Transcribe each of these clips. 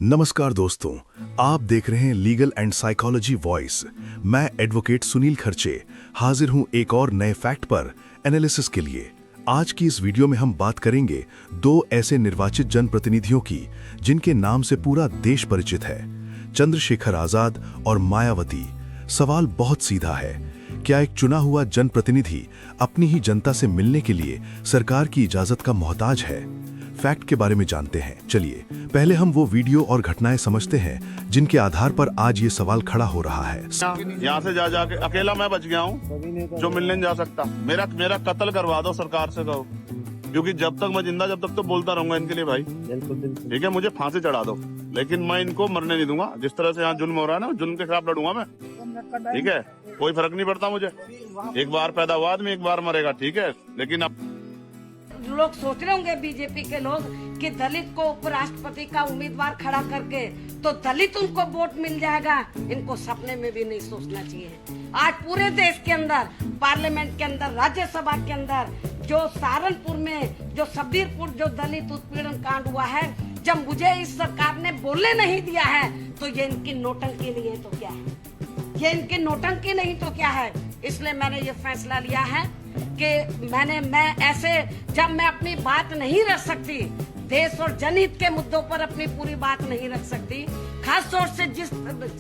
नमस्कार दोस्तों, आप देख रहे हैं लीगल एंड साइकोलॉजी वॉइस। मैं एडवोकेट सुनील खर्चे हाजिर हूं एक और नए फैक्ट पर एनालिसिस के लिए। आज की इस वीडियो में हम बात करेंगे दो ऐसे निर्वाचित जनप्रतिनिधियों की जिनके नाम से पूरा देश परिचित है, चंद्रशेखर आजाद और मायावती। सवाल बहुत सीधा है, क्या एक चुना हुआ जनप्रतिनिधि अपनी ही जनता से मिलने के लिए सरकार की इजाजत का मोहताज है? फैक्ट के बारे में जानते हैं। चलिए पहले हम वो वीडियो और घटनाएं समझते हैं जिनके आधार पर आज ये सवाल खड़ा हो रहा है। यहाँ से जा जाके अकेला मैं बच गया हूँ जो मिलने नहीं जा सकता। मेरा कत्ल करवा दो, सरकार से कहो, क्योंकि जब तक मैं जिंदा जब तक तो बोलता रहूंगा इनके लिए भाई। ठीक है, मुझे फांसी चढ़ा दो, लेकिन मैं इनको मरने नहीं दूंगा। जिस तरह से यहाँ जुल्म हो रहा है ना, जुल्म के खिलाफ लड़ूंगा मैं। ठीक है, कोई फर्क नहीं पड़ता मुझे। एक बार पैदा हुआ आदमी एक बार मरेगा, ठीक है। लेकिन अब लोग सोच रहे होंगे बीजेपी के लोग कि दलित को उपराष्ट्रपति का उम्मीदवार खड़ा करके तो दलित उनको वोट मिल जाएगा। इनको सपने में भी नहीं सोचना चाहिए। आज पूरे देश के अंदर, पार्लियामेंट के अंदर, राज्यसभा के अंदर, जो सहारनपुर में जो सबीरपुर जो दलित उत्पीड़न कांड हुआ है, जब मुझे इस सरकार ने बोलने नहीं दिया है तो ये इनकी नोटंकी नहीं है तो क्या है? ये इनकी नोटंकी नहीं तो क्या है? इसलिए मैंने ये फैसला लिया है कि मैं ऐसे जब मैं अपनी बात नहीं रख सकती, देश और जनहित के मुद्दों पर अपनी पूरी बात नहीं रख सकती, खास तौर से जिस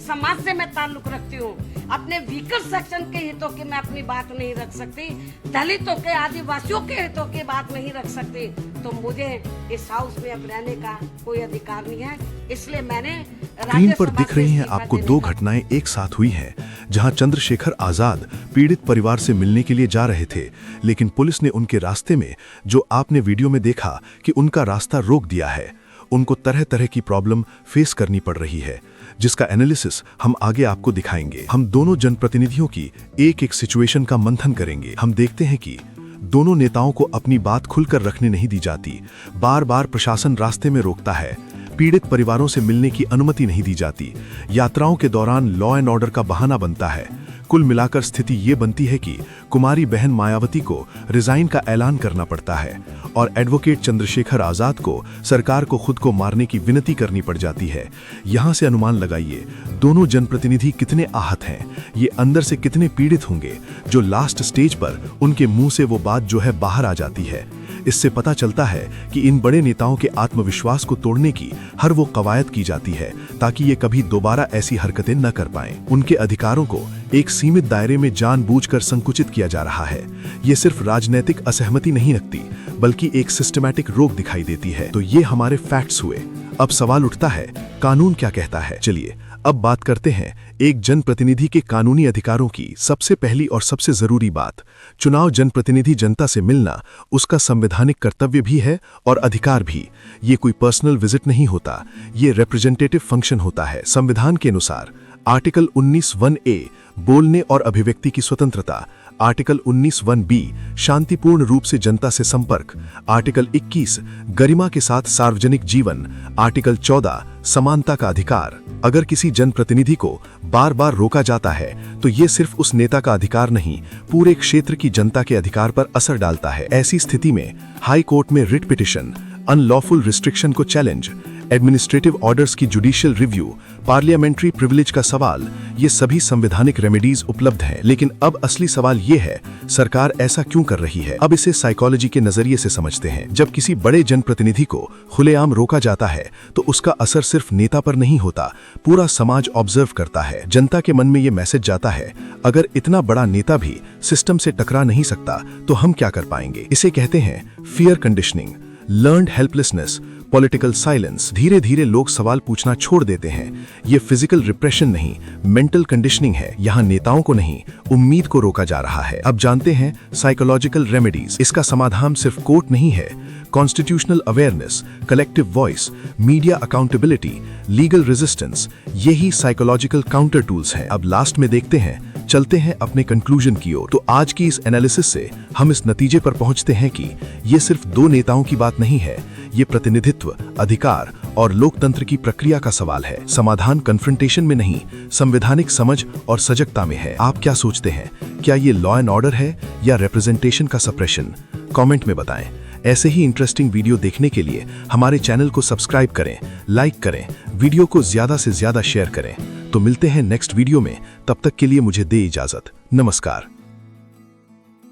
समाज से मैं ताल्लुक रखती हूँ, अपने वीकर सेक्शन के हितों की मैं अपनी बात नहीं रख सकती, दलितों के, आदिवासियों के हितों की बात नहीं रख सकती, तो मुझे इस हाउस में अब रहने का कोई अधिकार नहीं है। इसलिए मैंने स्क्रीन पर दिख रही हैं आपको दो घटनाएं एक साथ हुई हैं, जहां चंद्रशेखर आजाद पीड़ित परिवार से मिलने के लिए जा रहे थे, लेकिन पुलिस ने उनके रास्ते में, जो आपने वीडियो में देखा कि उनका रास्ता रोक दिया है। उनको तरह तरह की प्रॉब्लम फेस करनी पड़ रही है, जिसका एनालिसिस हम आगे आपको दिखाएंगे। हम दोनों जनप्रतिनिधियों की एक एक सिचुएशन का मंथन करेंगे। हम देखते हैं कि दोनों नेताओं को अपनी बात खुलकर रखने नहीं दी जाती। बार बार प्रशासन रास्ते में रोकता है, पीड़ित परिवारों से मिलने की अनुमति नहीं दी जाती, यात्राओं के दौरान लॉ एंड ऑर्डर का बहाना बनता है। कुल मिलाकर स्थिति ये बनती है कि कुमारी बहन मायावती को रिजाइन का ऐलान करना पड़ता है और एडवोकेट चंद्रशेखर आजाद को सरकार को खुद को मारने की विनती करनी पड़ जाती है। यहाँ से अनुमान लगाइए दोनों जनप्रतिनिधि कितने आहत हैं, ये अंदर से कितने पीड़ित होंगे, जो लास्ट स्टेज पर उनके मुंह से वो बात जो है बाहर आ जाती है। इससे पता चलता है कि इन बड़े नेताओं के आत्मविश्वास को तोड़ने की हर वो कवायद की जाती है ताकि ये कभी दोबारा ऐसी हरकतें न कर पाएं। उनके अधिकारों को एक सीमित दायरे में जानबूझकर संकुचित किया जा रहा है। ये सिर्फ राजनीतिक असहमति नहीं रखती, बल्कि एक सिस्टमैटिक रोक दिखाई देती है। तो ये हमारे फैक्ट्स हुए। अब सवाल उठता है, कानून क्या कहता है? चलिए अब बात करते हैं एक जनप्रतिनिधि के कानूनी अधिकारों की। सबसे पहली और सबसे जरूरी बात, चुनाव जनप्रतिनिधि जनता से मिलना उसका संवैधानिक कर्तव्य भी है और अधिकार भी। ये कोई पर्सनल विजिट नहीं होता, ये रिप्रेजेंटेटिव फंक्शन होता है। संविधान के अनुसार आर्टिकल 19(1)(a) बोलने और अभिव्यक्ति की स्वतंत्रता, आर्टिकल 19(1)(b) शांतिपूर्ण रूप से जनता से संपर्क, आर्टिकल 21 गरिमा के साथ सार्वजनिक जीवन, आर्टिकल 14 समानता का अधिकार। अगर किसी जनप्रतिनिधि को बार बार रोका जाता है तो ये सिर्फ उस नेता का अधिकार नहीं, पूरे क्षेत्र की जनता के अधिकार पर असर डालता है। ऐसी स्थिति में हाई कोर्ट में रिट पिटिशन, अनलॉफुल रिस्ट्रिक्शन को चैलेंज, एडमिनिस्ट्रेटिव ऑर्डर्स की जुडिशियल रिव्यू, पार्लियामेंट्री प्रिविलेज का सवाल, ये सभी संवैधानिक रेमेडीज उपलब्ध हैं। लेकिन अब असली सवाल ये है, सरकार ऐसा क्यों कर रही है? अब इसे साइकोलॉजी के नजरिए से समझते हैं। जब किसी बड़े जनप्रतिनिधि को खुलेआम रोका जाता है तो उसका असर सिर्फ नेता पर नहीं होता, पूरा समाज ऑब्जर्व करता है। जनता के मन में ये मैसेज जाता है, अगर इतना बड़ा नेता भी सिस्टम से टकरा नहीं सकता तो हम क्या कर पाएंगे? इसे कहते हैं fear conditioning, learned helplessness, political silence. धीरे धीरे लोग सवाल पूछना छोड़ देते हैं। ये फिजिकल रिप्रेशन नहीं, मेंटल कंडीशनिंग है। यहाँ नेताओं को नहीं, उम्मीद को रोका जा रहा है। अब जानते हैं साइकोलॉजिकल रेमेडीज। इसका समाधान सिर्फ कोर्ट नहीं है, constitutional awareness, collective voice, media accountability, legal resistance, यही साइकोलॉजिकल काउंटर टूल्स हैं। अब लास्ट में देखते हैं, चलते हैं अपने कंक्लूजन की ओर। तो आज की इस एनालिसिस से हम इस नतीजे पर पहुंचते हैं कि ये सिर्फ दो नेताओं की बात नहीं है, ये प्रतिनिधित्व, अधिकार और लोकतंत्र की प्रक्रिया का सवाल है। समाधान कन्फ्रंटेशन में नहीं, संवैधानिक समझ और सजगता में है। आप क्या सोचते हैं? क्या ये लॉ एंड ऑर्डर है या रिप्रेजेंटेशन का सप्रेशन? कमेंट में बताएं। ऐसे ही इंटरेस्टिंग वीडियो देखने के लिए हमारे चैनल को सब्सक्राइब करें, लाइक करें, वीडियो को ज्यादा से ज्यादा शेयर करें। तो मिलते हैं नेक्स्ट वीडियो में, तब तक के लिए मुझे दे इजाजत। नमस्कार।